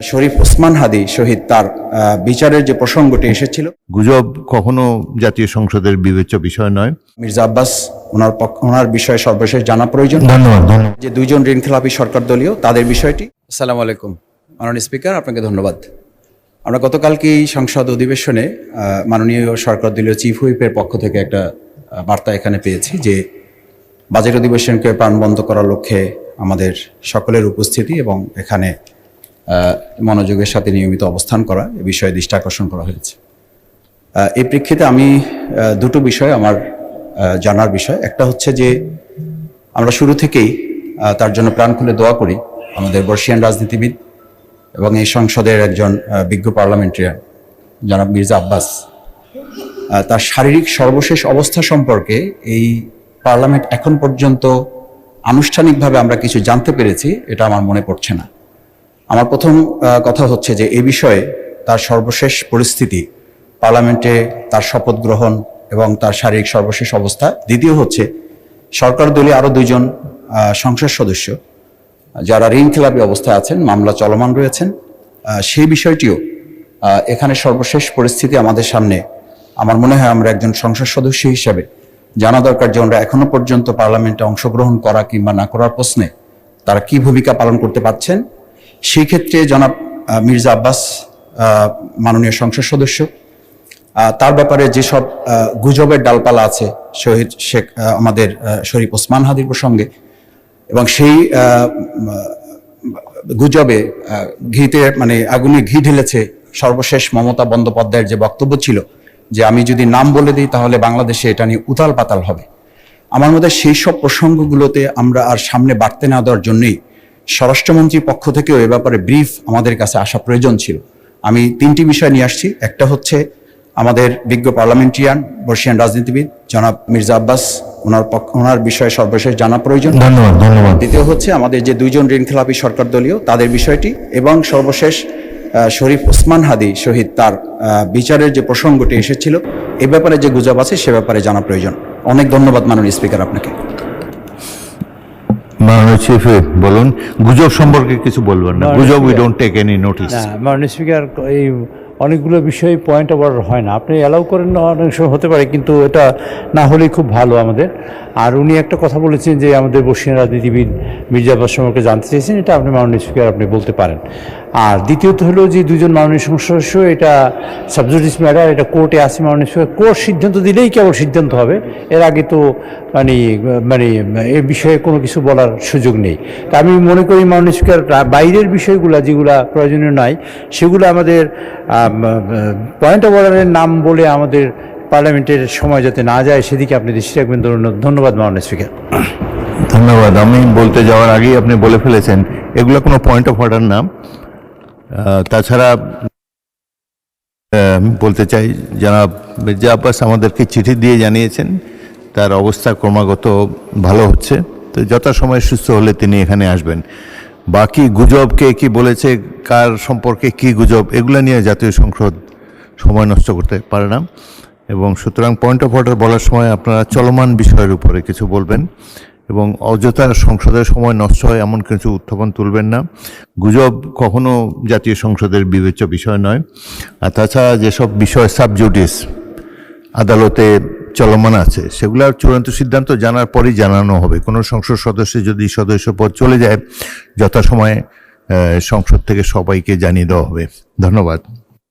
শরীফ ওসমান হাদি শহীদ তার বিচারের যে প্রসঙ্গটি এসেছিল, গুজব কখনো জাতীয় সংসদের বিবেচ্য বিষয় নয়। মির্জা আব্বাস ওনার বিষয়ে সর্বশেষ জানা প্রয়োজন। ধন্যবাদ। যে দুইজন ঋণখেলাপি সরকার দলীয় তাদের বিষয়টি। আসসালামু আলাইকুম মাননীয় স্পিকার, আপনাকে ধন্যবাদ। আমরা গতকালকেই সংসদ অধিবেশনে মাননীয় সরকার দলীয় চিফ হুইপের পক্ষ থেকে একটা বার্তা এখানে পেয়েছি যে বাজেট অধিবেশনকে প্রাণবন্ত করার লক্ষ্যে আমাদের সকলের উপস্থিতি এবং এখানে মনোযোগের সাথে নিয়মিত অবস্থান করা এ বিষয়ে দৃষ্টি আকর্ষণ করা হয়েছে। এই প্রেক্ষিতে আমি দুটো বিষয় আমার জানার বিষয়। একটা হচ্ছে যে আমরা শুরু থেকেই তার জন্য প্রাণ খুলে দোয়া করি আমাদের বর্ষিয়ান রাজনীতিবিদ এবং এই সংসদের একজন বিজ্ঞ পার্লামেন্টারিয়ান জনাব মির্জা আব্বাস তার শারীরিক সর্বশেষ অবস্থা সম্পর্কে এই পার্লামেন্ট এখন পর্যন্ত আনুষ্ঠানিকভাবে আমরা কিছু জানতে পেরেছি এটা আমার মনে পড়ছে না। আমার প্রথম কথা হচ্ছে যে এই বিষয়ে তার সর্বশেষ পরিস্থিতি, পার্লামেন্টে তার শপথ গ্রহণ এবং তার শারীরিক সর্বশেষ অবস্থা। দ্বিতীয় হচ্ছে সরকার দলীয় আরও দুইজন সংসদ সদস্য যারা ঋণখেলাপি অবস্থায় আছেন, মামলা চলমান রয়েছেন, সেই বিষয়টিও এখানে সর্বশেষ পরিস্থিতি আমাদের সামনে। আমার মনে হয় আমরা একজন সংসদ সদস্য হিসেবে জানা দরকার যে ওনারা এখনো পর্যন্ত পার্লামেন্টে অংশগ্রহণ করা কিংবা না করার প্রশ্নে তারা কি ভূমিকা পালন করতে পারছেন। সেই ক্ষেত্রে জনাব মির্জা আব্বাস মাননীয় সংসদ সদস্য, তার ব্যাপারে যেসব গুজবের ডালপালা আছে শহীদ শেখ আমাদের শরীফ ওসমান হাদির প্রসঙ্গে, এবং সেই গুজবে ঘিতে আগুনে ঘি ঢেলেছে সর্বশেষ মমতা বন্দ্যোপাধ্যায়ের যে বক্তব্য ছিল যে আমি যদি নাম বলে দিই তাহলে বাংলাদেশে এটা নিয়ে উতাল পাতাল হবে। আমার মধ্যে সেই সব প্রসঙ্গগুলোতে আমরা আর সামনে বাড়তে না দেওয়ার জন্যই স্বরাষ্ট্রমন্ত্রীর পক্ষ থেকেও এ ব্যাপারে ব্রিফ আমাদের কাছে আসা প্রয়োজন ছিল। আমি তিনটি বিষয় নিয়ে আসছি। একটা হচ্ছে আমাদের বিজ্ঞ পার্লামেন্টারিয়ান বর্ষিয়ান রাজনীতিবিদ জনাব মির্জা আব্বাস ওনার বিষয়ে সর্বশেষ জানা প্রয়োজন। ধন্যবাদ। দ্বিতীয় হচ্ছে আমাদের যে দুইজন ঋণখেলাপি সরকার দলীয় তাদের বিষয়টি, এবং সর্বশেষ শরীফ ওসমান হাদি শহীদ তার বিচারের যে প্রসঙ্গটি এসেছিল এ ব্যাপারে যে গুজব আছে সে ব্যাপারে জানা প্রয়োজন। অনেক ধন্যবাদ মাননীয় স্পিকার আপনাকে। মাননীয় চিফ বলুন, গুজব সম্পর্কে কিছু বলবেন না। গুজব we don't take any notice. মাননীয় স্পিকার, এই অনেকগুলো বিষয় পয়েন্ট অফ অর্ডার হয় না, আপনি অ্যালাউ করেন না, অনেক সময় হতে পারে, কিন্তু এটা না হলেই খুব ভালো আমাদের। আর উনি একটা কথা বলেছেন যে আমাদের বর্ষিয়ান রাজনীতিবিদ মির্জা আব্বাস সম্পর্কে জানতে চেয়েছেন, এটা আপনি মাননীয় স্পিকার আপনি বলতে পারেন। আর দ্বিতীয়ত হলো যে দুজন মাননীয় সংসদ সদস্য, এটা সাবজুডিস ম্যাটার, এটা কোর্টে আছে। মাননীয় স্পিকার কোর্ট সিদ্ধান্ত দিলেই কেবল সিদ্ধান্ত হবে, এর আগে তো এ বিষয়ে কোনো কিছু বলার সুযোগ নেই। তা আমি মনে করি মাননীয় স্পিকার বাইরের বিষয়গুলো যেগুলো প্রয়োজনীয় নয় সেগুলো আমাদের পয়েন্ট অফ অর্ডারের নাম বলে আমাদের পার্লামেন্টের সময় যাতে না যায় সেদিকে আপনি দৃষ্টি রাখবেন। ধন্যবাদ মাননীয় স্পিকার। ধন্যবাদ। আমি বলতে যাওয়ার আগেই আপনি বলে ফেলেছেন এগুলো কোনো পয়েন্ট অফ অর্ডার না। তাছাড়া বলতে চাই জনাব মির্জা আব্বাস আমাদেরকে চিঠি দিয়ে জানিয়েছেন তার অবস্থা ক্রমাগত ভালো হচ্ছে, তো যথাসময়ে সুস্থ হলে তিনি এখানে আসবেন। বাকি গুজব কে কি বলেছে, কার সম্পর্কে কি গুজব, এগুলো নিয়ে জাতীয় সংসদ সময় নষ্ট করতে পারে না, এবং সুতরাং পয়েন্ট অফ অর্ডার বলার সময় আপনারা চলমান বিষয়ের উপরে কিছু বলবেন এবং অযথা সংসদের সময় নষ্ট হয় এমন কিছু উত্থাপন তুলবেন না। গুজব কখনো জাতীয় সংসদের বিবেচ্য বিষয় নয়। আর তাছাড়া যেসব বিষয় সাবজুডিস আদালতে চলমান আছে সেগুলোর চূড়ান্ত সিদ্ধান্ত জানার পরই জানানো হবে। কোনো সংসদ সদস্য যদি সদস্য পদ চলে যায় যথাসময়ে সংসদ থেকে সবাইকে জানিয়ে দেওয়া হবে। ধন্যবাদ।